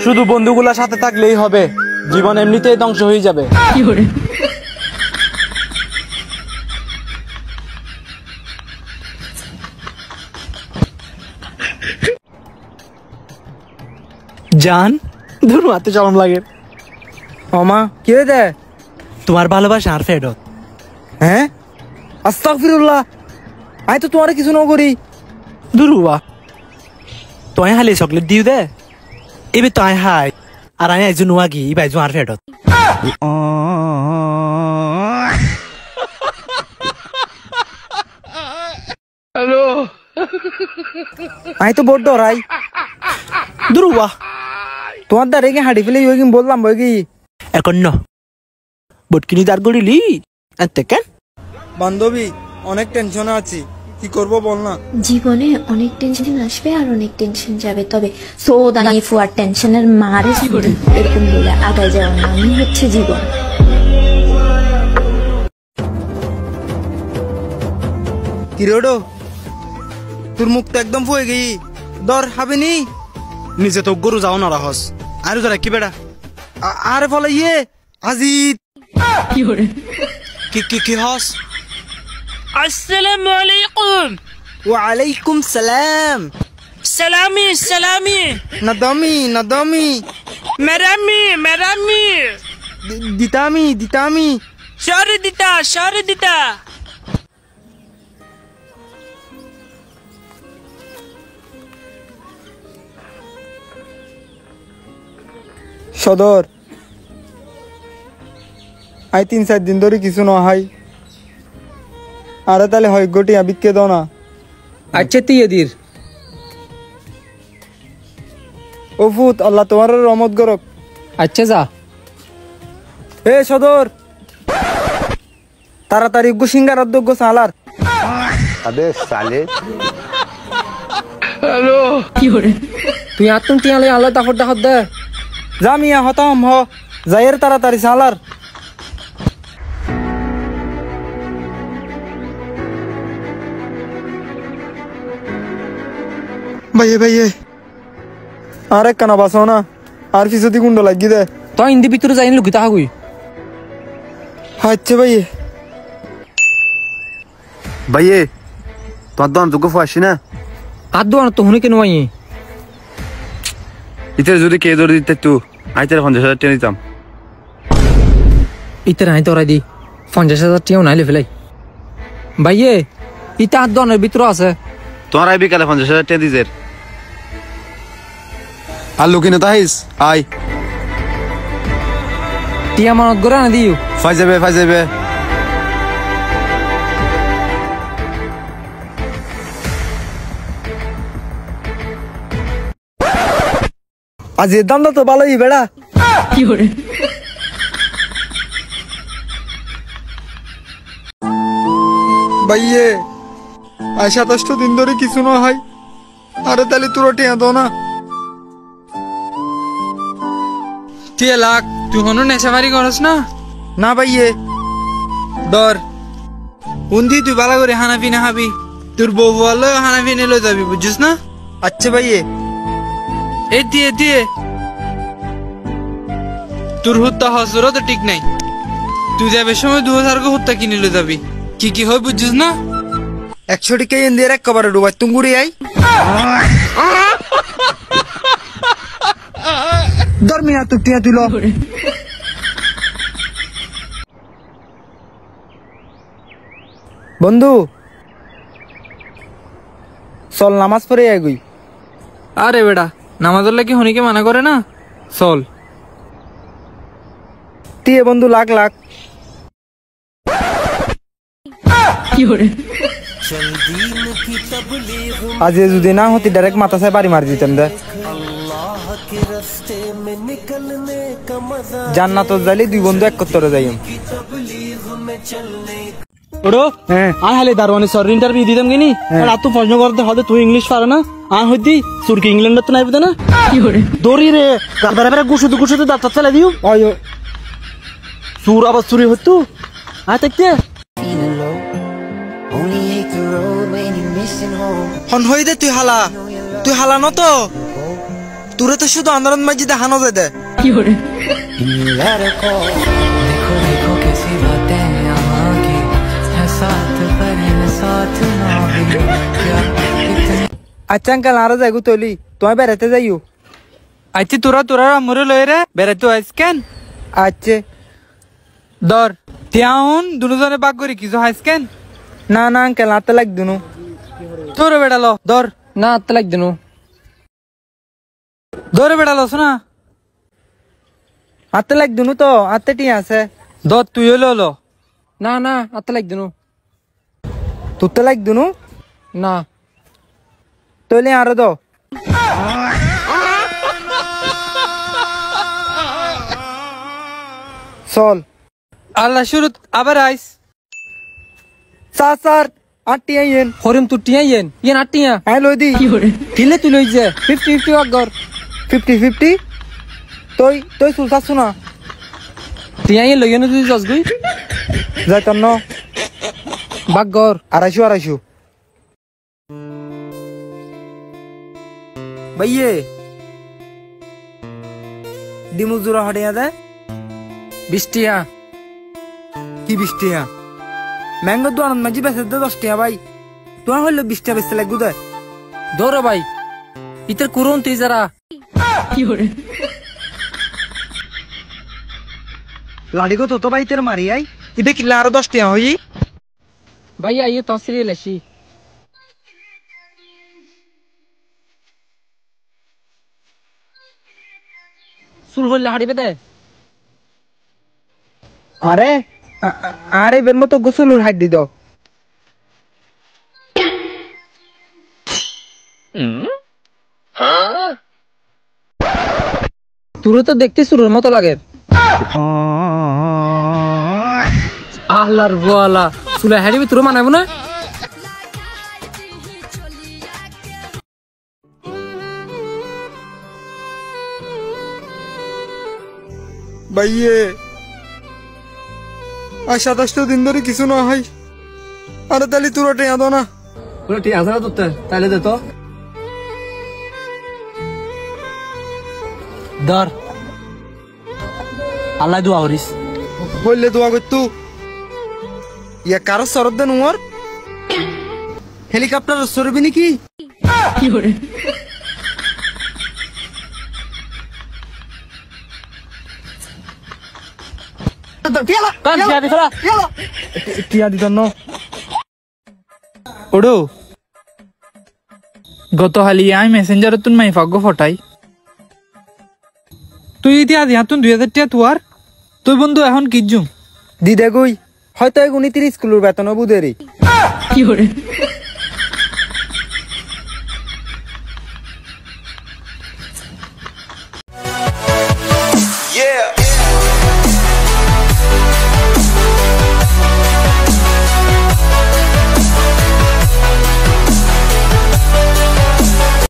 শুধু বন্ধুগুলোর সাথে থাকলেই হবে, জীবন এমনিতেই ধ্বংস হয়ে যাবে। জান ধুর মারতে চরম লাগে। মামা কি হয়েছে? তোমার ভালোবাসা আর ফেরত। হ্যাঁ আস্তাগফিরুল্লাহ, আমি তো তোমার কিছু না করি। দুরুয়া তুই হালে চকলেট দিও দে, এবার তুই হাই আর আমি একজন নোয়াগি বাইজন আর ফেরত। হ্যালো, আমি তো বড় ডরাই। দুরুয়া তোমার দ্বারে কি হাঁটি ফেলে বললাম বই কি এখন ন বটকিনি দাঁড় করিলি কেন? বান্ধবী অনেক টেনশনে আছি, কি করব বল না। জীবনে অনেক টেনশন আসবে আর অনেক টেনশন যাবে, তবে সৌদানি ফুয়ার টেনশনের মারে এরকম বলে আগায় যাওয়ার নামই হচ্ছে জীবন। কি রেডো, তোর মুখ তো একদম ফুয়ে গেই, দর হবে নি নিজে তো গরু যাও না রাহস আর যারা কি বেড়া আরে ফলে ইয়ে আজিত কি কি কি হস। আসসালামু আলাইকুম। ওয়ালাইকুম সালাম। সালামি সালামি। নাদামি নাদামি। মেরামি মেরামি। দিতামি দিতামি। সরে দিতা সরে দিতা। সদর আই 3-4 দিন ধরে কিছু না হয়, আরে তাহলে হয় গোটি আবিককে দাও না। আচ্ছা তুই এদির ও ফুত আল্লাহ তোমার রহমত করক। আচ্ছা যা। এ সদর তাড়াতাড়ি সিঙ্গার অধ্যক্ষ সালার। अबे साले। হ্যালো তুই আত্ম টিয়ালে আল্লাহ তাফর দাহত দে। জামিয়া হতাম হ যাইয়ের তাড়াতাড়ি সালার। ভাইয়ে ভাইয়ে আর এক কানা বাসো না, আর পিছতি গুন্ড লাগি দে। তুই ইন্দি ভিতরে যাইন লুকি তাহাগুই। আচ্ছা ভাইয়ে। ভাইয়ে তোমার দন তো গফ আসি না, আর দোয়ান তো হুনে কেন আই ইতে যদি কে ধরে দিতে তু আইতে 50,000 টাকা দিতাম। ইতার আই তোরাই দি 50,000 টিয়াও নাইলে ফেলাই। ভাইয়ে ইতা আর দনের ভিতরে আছে। তোমার আই বিকালে 50,000 টাকা দিছে। আর লুকিনে তাহিস আই টিয়া মানত করে না দিও। ফাই যাবে। আজ এর দামটা তো ভালোই বেড়া। ভাইয়ে আজ 27 দিন ধরে কিছু না হয়, আরে তাহলে তোর টিয়া দাও না। টিয়া লাখ তুই হনো নেশামারি করস না? না ভাইয়ে দর উন্দি তুই ভালো করে হানাফি না হাবি, তোর বউ বলো হানাফি নিয়ে যাবি বুঝছিস না। আচ্ছা ভাইয়ে এ দিয়ে তোর হুত্তা হসরও তো ঠিক নাই। তুই যাবে সময় 2000 হুত্তা কিনে লো যাবি, কি কি হয় বুঝছিস না। 100 টিকা এন দিয়ে একবারে ডুবাই তুঙ্গুড়ি আই ধর্মিয়া তুই টিয়া দিল। বন্ধু চল নামাজ পড়ে আগুই। আরে বেড়া নামাজের লাগি হনিকে মানা করে না, চল। টিয়ে বন্ধু লাখ লাখ। আজ যদি না হতি ডাইরেক্ট মাথা সাই বাড়ি মারি দিতাম দে। জান্নাত যাইলে 2 বন্ধু এক করতে যাইম। ওড়ো হ্যাঁ আর হালে দারওয়ানি সর ইন্টারভিউ দিতাম কিনি আর আতো প্রশ্ন করতে হবে তুই ইংলিশ পারে না আর হইদি সুরকি ইংল্যান্ডে তো নাইবে না কি করে দড়ি রে বারে গুছুতে দাঁত ফেলে দিও আয়ো সুর আবার চুরি হতো আয় দেখতে হন হই দে তুই হালা ন তো তোরে তো শুধু আন্দোলন মসজিদে হানো যায় দে আচ্ছা আঙ্কাল আরো যাইগু তলি তোমায় বেড়াতে যাইও। আচ্ছা তোরা আমরে লয় রে বেড়াইতে আইস কেন? আচ্ছা দর তিয়াউন দুজনে বাগ করি কিছু হাইস কেন? না না আঙ্কাল আতে লাগ দিনু। তোরে বেড়ালো দর না আতে লাগ দিনু। দরে বেড়ালো শোনা আতে লাগ দিনু তো আতে টি আছে। দর তুই হলো না না আতে লাগ দিনু। তোতে লাগ দিনু না তইলে আরো দাও। চল আল্লাহ শুরু আবার আইস স্যার আটটি আইয়েন হরিম তুটি আইয়েন ইয়েন আটটিয়া আই লই দি কিলে তুই লই যে 50-50 আগর 50-50 তুই সুলতা শুনা টিয়া ইয়ে লইয়েন তুই জজ গই যাই তন্ন বাগর 250 ভাইয়ে ডিমুজুরা হড়িয়া দে 20 টিয়া কি 20 টিয়া ম্যাঙ্গো দো আনন্দ মাঝি বেসে দে 10 টিয়া ভাই তোমার হইলো 20 টিয়া বেসতে লাগু দে দৌড়ো ভাই ইতর করুন তুই যারা কি হরে লাড়ি গো তো ভাই তের মারি আই ইবে কিলা আরো 10 টিয়া হই ভাই আইয়ে তসরি লেছি সুর হইলে হাড়িবে দে আরে আরে বের মতো গোসল হাত দি দাও তুরো তো দেখতে সুরের মতো লাগে আল্লাহর গোয়ালা চুলা হাড়িবে তুরো মানাবো না ভাইয়ে আর 27 দিন ধরে কিছু না হয় আরে তাহলে তোরা টেয়া দাও না পুরো ঠিক আছে না তোতে তাহলে দে তো ধর আল্লাহ দোয়া করিস বললে দোয়া করতু ইয়া কারো সরদ দেন উমর হেলিকপ্টার সরবি নাকি কি করে টিয়া দিত ন ওড়ো গত হালি আই মেসেঞ্জারে তুন মাই ফাগো ফটাই তুই ইতিয়া দিয়া তুন 2000 টিয়া তুয়ার তুই বন্ধু এখন কিজুম দিদে গই হয়তো এগুনি 30 স্কুলের বেতন বুদেরি কি করে